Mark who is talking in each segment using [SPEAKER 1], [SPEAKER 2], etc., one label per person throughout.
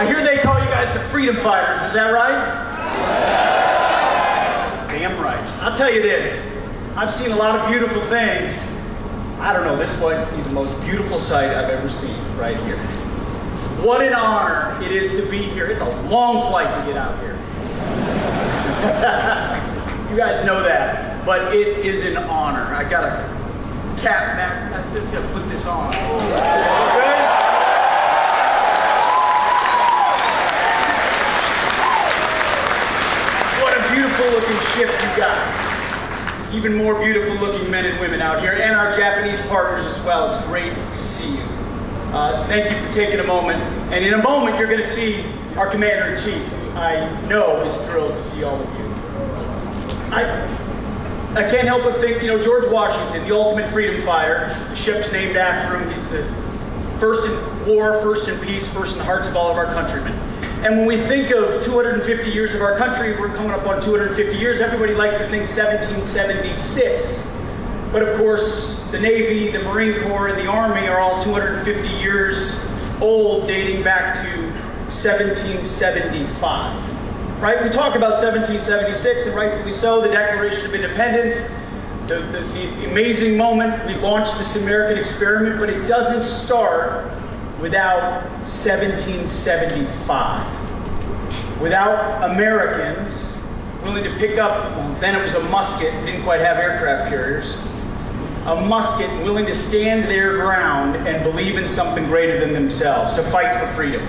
[SPEAKER 1] I hear they call you guys the freedom fighters, is that right? Damn right. I'll tell you this, I've seen a lot of beautiful things. I don't know, this might be the most beautiful sight I've ever seen right here. What an honor it is to be here. It's a long flight to get out here. You guys know that, but it is an honor. I got a cap back. I have to put this on. Good? What a beautiful looking ship you got. Even more beautiful looking men and women out here, and our Japanese partners as well. It's great to see you. Thank you for taking a moment. And in a moment, you're going to see our Commander-in-Chief, who I know is thrilled to see all of you. I can't help but think, George Washington, the ultimate freedom fighter. The ship's named after him. He's the first in war, first in peace, first in the hearts of all of our countrymen. And when we think of 250 years of our country, we're coming up on 250 years. Everybody likes to think 1776. But of course, the Navy, the Marine Corps, and the Army are all 250 years old, dating back to 1775. Right? We talk about 1776, and rightfully so, the Declaration of Independence, the amazing moment we launched this American experiment, but it doesn't start without 1775. Without Americans willing to pick up, then it was a musket, didn't quite have aircraft carriers, a musket willing to stand their ground and believe in something greater than themselves, to fight for freedom.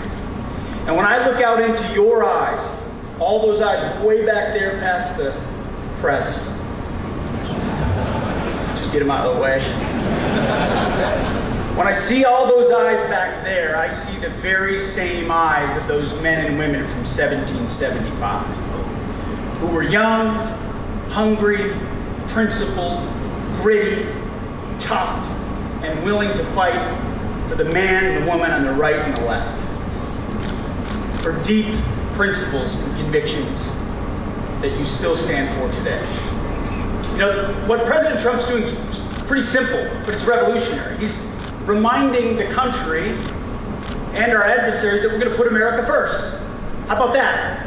[SPEAKER 1] And when I look out into your eyes, all those eyes way back there past the press, just get them out of the way. When I see all those eyes back there, I see the very same eyes of those men and women from 1775, who were young, hungry, principled, gritty, tough, and willing to fight for the man and the woman on the right and the left, for deep principles and convictions that you still stand for today. What President Trump's doing is pretty simple, but it's revolutionary. He's reminding the country and our adversaries that we're going to put America first. How about that?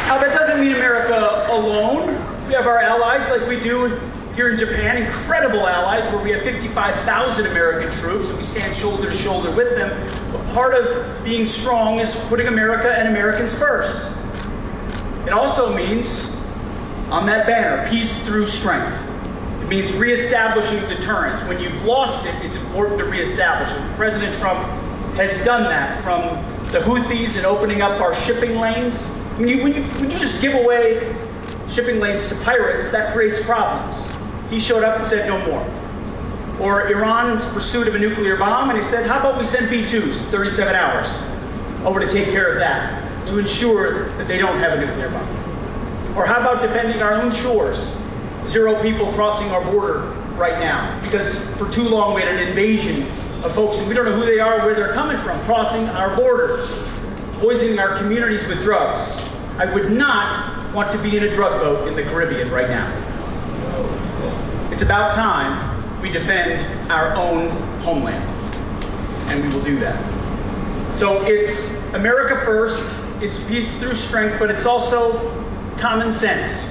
[SPEAKER 1] Now, that doesn't mean America alone. We have our allies like we do here in Japan, incredible allies where we have 55,000 American troops and we stand shoulder to shoulder with them. But part of being strong is putting America and Americans first. It also means, on that banner, peace through strength. It means reestablishing deterrence. When you've lost it, it's important to reestablish it. President Trump has done that, from the Houthis and opening up our shipping lanes. When you just give away shipping lanes to pirates, that creates problems. He showed up and said no more. Or Iran's pursuit of a nuclear bomb, and he said, how about we send B-2s, 37 hours, over to take care of that, to ensure that they don't have a nuclear bomb. Or how about defending our own shores? 0 people crossing our border right now, because for too long we had an invasion of folks, and we don't know who they are or where they're coming from, crossing our borders, poisoning our communities with drugs. I would not want to be in a drug boat in the Caribbean right now. It's about time we defend our own homeland, and we will do that. So it's America first, it's peace through strength, but it's also common sense.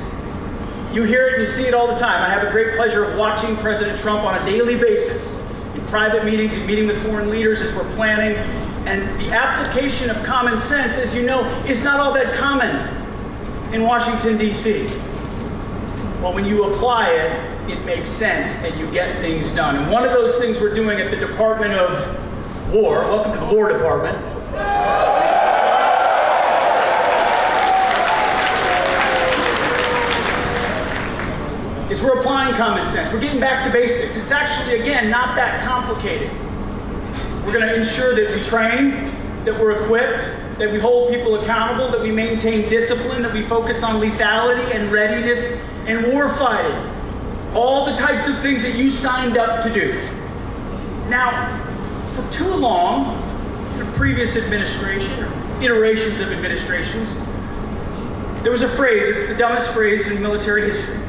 [SPEAKER 1] You hear it and you see it all the time. I have a great pleasure of watching President Trump on a daily basis in private meetings and meeting with foreign leaders as we're planning. And the application of common sense, as you know, is not all that common in Washington, D.C. Well, when you apply it, it makes sense and you get things done. And one of those things we're doing at the Department of War, welcome to the War Department, is we're applying common sense. We're getting back to basics. It's actually, again, not that complicated. We're going to ensure that we train, that we're equipped, that we hold people accountable, that we maintain discipline, that we focus on lethality and readiness and war fighting. All the types of things that you signed up to do. Now, for too long, in a previous administration, or iterations of administrations, there was a phrase, it's the dumbest phrase in military history.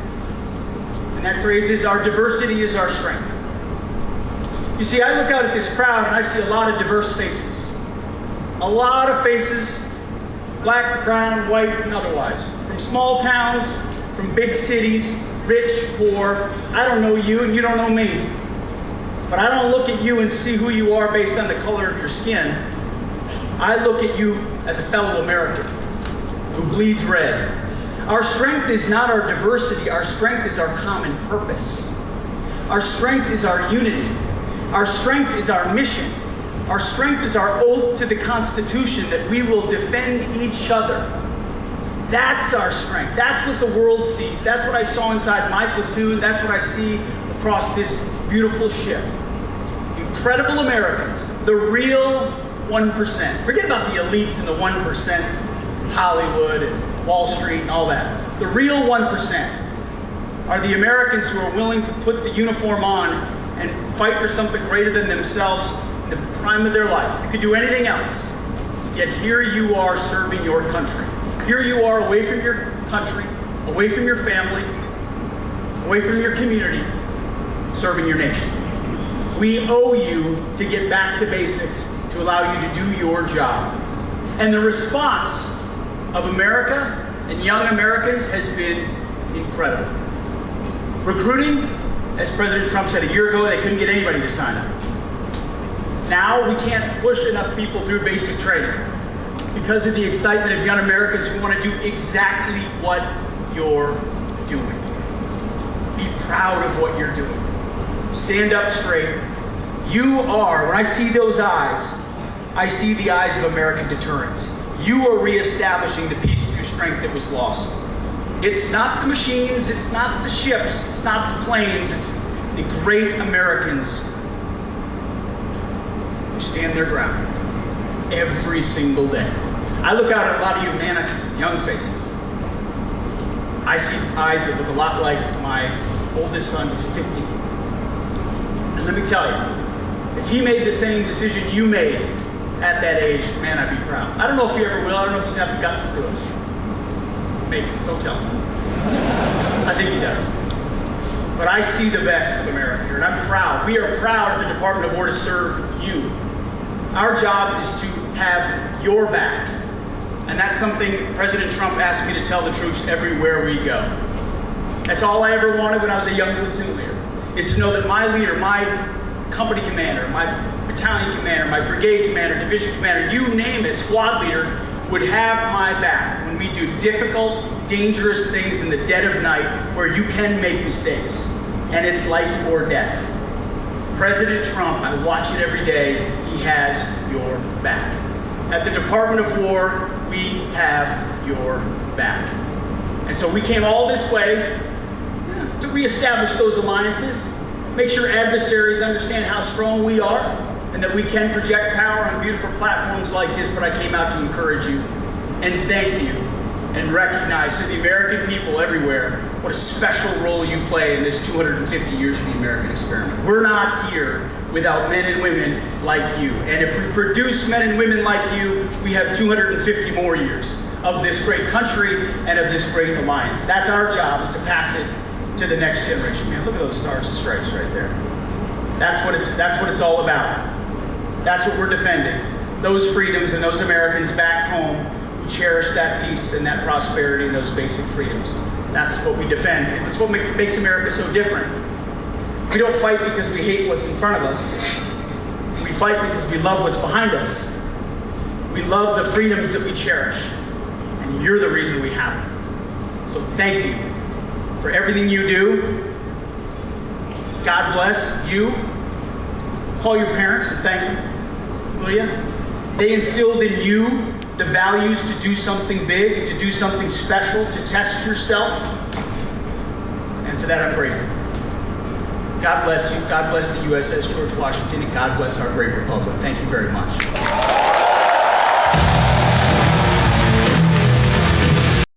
[SPEAKER 1] And that phrase is, our diversity is our strength. You see, I look out at this crowd and I see a lot of diverse faces. A lot of faces, black, brown, white, and otherwise. From small towns, from big cities, rich, poor. I don't know you and you don't know me. But I don't look at you and see who you are based on the color of your skin. I look at you as a fellow American who bleeds red. Our strength is not our diversity. Our strength is our common purpose. Our strength is our unity. Our strength is our mission. Our strength is our oath to the Constitution that we will defend each other. That's our strength. That's what the world sees. That's what I saw inside my platoon. That's what I see across this beautiful ship. Incredible Americans, the real 1%. Forget about the elites and the 1%, Hollywood and Wall Street and all that. The real 1% are the Americans who are willing to put the uniform on and fight for something greater than themselves in the prime of their life. You could do anything else, yet here you are serving your country. Here you are away from your country, away from your family, away from your community, serving your nation. We owe you to get back to basics to allow you to do your job. And the response of America and young Americans has been incredible. Recruiting, as President Trump said a year ago, they couldn't get anybody to sign up. Now we can't push enough people through basic training because of the excitement of young Americans who want to do exactly what you're doing. Be proud of what you're doing. Stand up straight. You are, when I see those eyes, I see the eyes of American deterrence. You are reestablishing the peace through strength that was lost. It's not the machines, it's not the ships, it's not the planes, it's the great Americans who stand their ground every single day. I look out at a lot of you, man, I see some young faces. I see eyes that look a lot like my oldest son who's 50. And let me tell you, if he made the same decision you made at that age, man, I'd be proud. I don't know if he ever will. I don't know if he's had the guts to do it. Maybe. Don't tell him. I think he does. But I see the best of America here, and I'm proud. We are proud of the Department of War to serve you. Our job is to have your back. And that's something President Trump asked me to tell the troops everywhere we go. That's all I ever wanted when I was a young platoon leader, is to know that my leader, my company commander, my battalion commander, my brigade commander, division commander, you name it, squad leader, would have my back when we do difficult, dangerous things in the dead of night where you can make mistakes, and it's life or death. President Trump, I watch it every day, he has your back. At the Department of War, we have your back. And so we came all this way to reestablish those alliances, make sure adversaries understand how strong we are and that we can project power on beautiful platforms like this, but I came out to encourage you and thank you and recognize to the American people everywhere what a special role you play in this 250 years of the American experiment. We're not here without men and women like you. And if we produce men and women like you, we have 250 more years of this great country and of this great alliance. That's our job, is to pass it to the next generation. Man, look at those stars and stripes right there. That's what it's all about. That's what we're defending. Those freedoms and those Americans back home who cherish that peace and that prosperity and those basic freedoms. That's what we defend. And that's what makes America so different. We don't fight because we hate what's in front of us. We fight because we love what's behind us. We love the freedoms that we cherish. And you're the reason we have them. So thank you for everything you do. God bless you. Call your parents and thank them, will you? They instilled in you the values to do something big, to do something special, to test yourself. And for that I'm grateful. God bless you. God bless the USS George Washington, and God bless our great republic. Thank you very much.